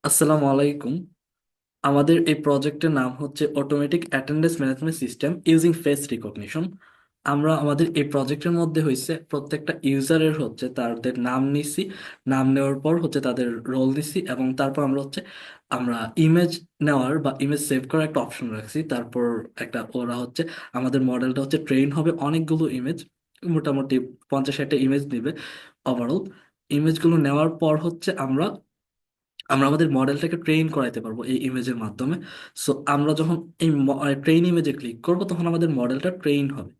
আসসালামু আলাইকুম। আমাদের এই প্রজেক্টের নাম হচ্ছে automatic attendance management system using face recognition. আমরা আমাদের এই প্রজেক্টের মধ্যে হয়েছে প্রত্যেকটা ইউজারের হচ্ছে তাদের নাম নিছি। নাম নেওয়ার পর হচ্ছে তাদের রোল দিছি এবং তারপর আমরা ইমেজ নেওয়ার বা ইমেজ সেভ করার একটা অপশন রাখছি। তারপর ওরা হচ্ছে আমাদের মডেলটা হচ্ছে ট্রেন হবে অনেকগুলো ইমেজ, মোটামুটি 50-60টা ইমেজ নেবে ওভারঅল। ইমেজগুলো নেওয়ার পর হচ্ছে আমরা আমরা আমাদের মডেলটাকে ট্রেন করাইতে পারবো এই ইমেজের মাধ্যমে। সো আমরা যখন এই ট্রেন ইমেজে ক্লিক করব তখন আমাদের মডেলটা ট্রেন হবে।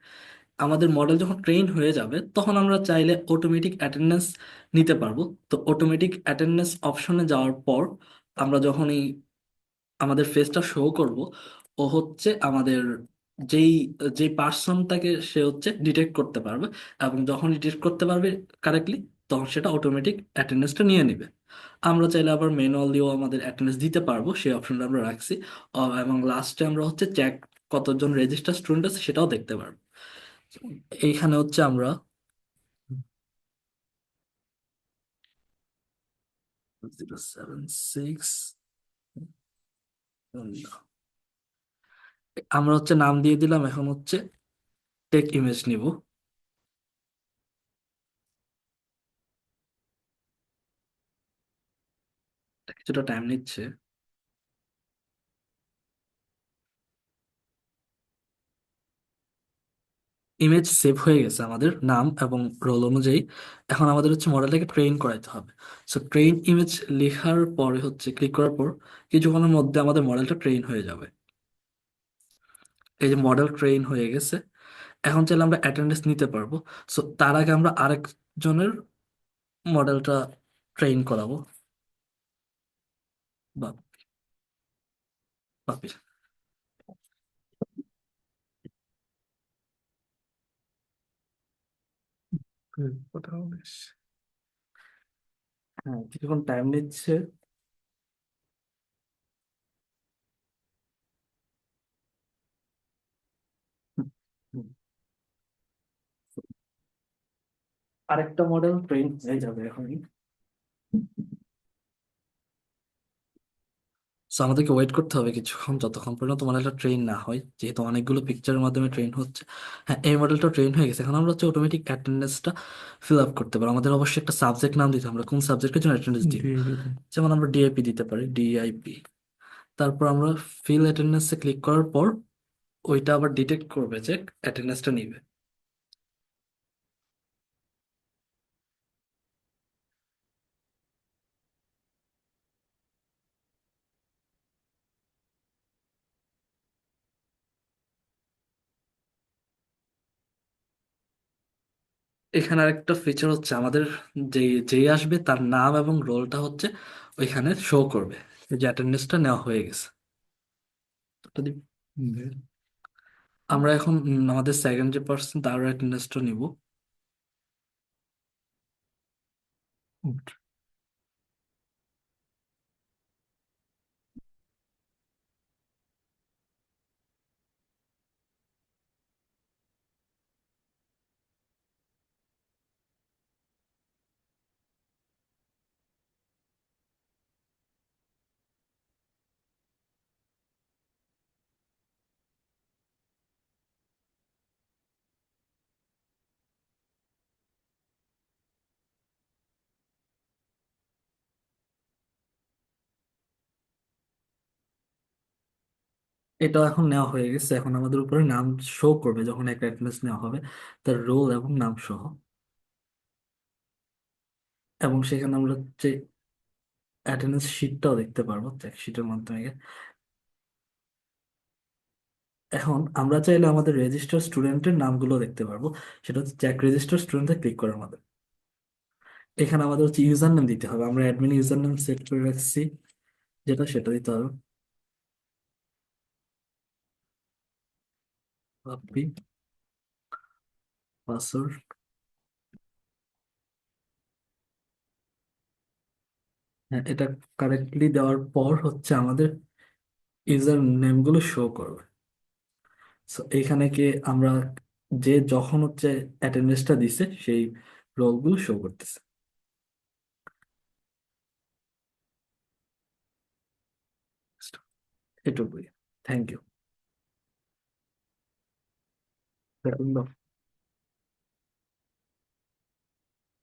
আমাদের মডেল যখন ট্রেন হয়ে যাবে তখন আমরা চাইলে অটোমেটিক অ্যাটেন্ডেন্স নিতে পারবো। তো অটোমেটিক অ্যাটেন্ডেন্স অপশনে যাওয়ার পর আমরা যখন আমাদের ফেসটা শো করব, ও হচ্ছে আমাদের যেই যেই পার্সনটাকে সে হচ্ছে ডিটেক্ট করতে পারবে, এবং যখন ডিটেক্ট করতে পারবে কারেক্টলি, তখন সেটা অটোমেটিক অ্যাটেন্ডেন্সটা নিয়ে নেবে। আমরা চাইলে আবার ম্যানুয়ালিও আমাদের অ্যাটেন্ডেন্স দিতে পারবো, সেই অপশনটা আমরা রাখছি। এবং লাস্টে আমরা হচ্ছে চেক কতজন রেজিস্টার স্টুডেন্ট আছে সেটাও দেখতে পারবো। এইখানে হচ্ছে আমরা 076, আমরা হচ্ছে নাম দিয়ে দিলাম। এখন হচ্ছে টেক ইমেজ নিব। কিছুটা টাইম নিচ্ছে। ইমেজ সেভ হয়ে গেছে আমাদের নাম এবং রোল অনুযায়ী। এখন আমাদের হচ্ছে মডেলটাকে ট্রেন করাইতে হবে। সো ট্রেন ইমেজ লেখার পরে হচ্ছে ক্লিক করার পর কিছুক্ষণের মধ্যে আমাদের মডেলটা ট্রেন হয়ে যাবে। এই যে মডেল ট্রেন হয়ে গেছে। এখন চাইলে আমরা অ্যাটেন্ডেন্স নিতে পারবো। সো তার আগে আমরা আরেকজনের মডেলটা ট্রেন করাবো। বা বাপি, কোথাও বেশ। হ্যাঁ, কিছুক্ষণ টাইম নিচ্ছে। হুম, হুম। আরেকটা মডেল ট্রেন হয়ে যাবে এখন। সো আমাদেরকে ওয়েট করতে হবে কিছুক্ষণ, যতক্ষণ পর্যন্ত মডেলটা ট্রেন না হয়, যেহেতু অনেকগুলো পিকচারের মাধ্যমে ট্রেন হচ্ছে। হ্যাঁ, এই মডেলটা ট্রেন হয়ে গেছে। এখন আমরা হচ্ছে অটোমেটিক অ্যাটেন্ডেন্সটা ফিল আপ করতে পারবো। আমাদের অবশ্যই একটা সাবজেক্ট নাম দিতে হবে, আমরা কোন সাবজেক্টের জন্য অ্যাটেন্ডেন্স দিই। যেমন আমরা ডিআইপি দিতে পারি, ডিআইপি। তারপর আমরা ফিল অ্যাটেন্ডেন্সে ক্লিক করার পর ওইটা আবার ডিটেক্ট করবে যে অ্যাটেন্ডেন্সটা নিবে। এখানে আরেকটা ফিচার হচ্ছে আমাদের যে যেই আসবে তার নাম এবং রোলটা হচ্ছে ওইখানে শো করবে যে অ্যাটেন্ডেন্সটা নেওয়া হয়ে গেছে। ওটা দি- আমরা এখন আমাদের সেকেন্ড যে পার্সন তার অ্যাটেন্ডেন্সটা নিব। এটা এখন নেওয়া হয়ে গেছে। এখন আমাদের উপরে নাম শো করবে যখন একটা অ্যাটেন্ডেন্স নেওয়া হবে, তার রোল এবং নাম সহ। এবং সেখানে আমরা যে অ্যাটেন্ডেন্স শিটটাও দেখতে পারবো চেক শিটের মাধ্যমে। এখন আমরা চাইলে আমাদের রেজিস্টার স্টুডেন্টের নামগুলো দেখতে পারবো। সেটা হচ্ছে চেক রেজিস্টার স্টুডেন্টে ক্লিক করার মাধ্যমে। এখানে আমাদের হচ্ছে ইউজার নেম দিতে হবে। আমরা অ্যাডমিন ইউজার নেম সেট করে রাখছি, যেটা সেটা দিতে হবে। Public password. হ্যাঁ, এটা কারেক্টলি দেওয়ার পর হচ্ছে আমাদের ইউজার নেমগুলো শো করবে। সো এইখানে কি আমরা যে যখন হচ্ছে অ্যাটেন্ডেন্সটা দিছে সেই রোলগুলো শো করতেছে। এটুকুই। Thank you.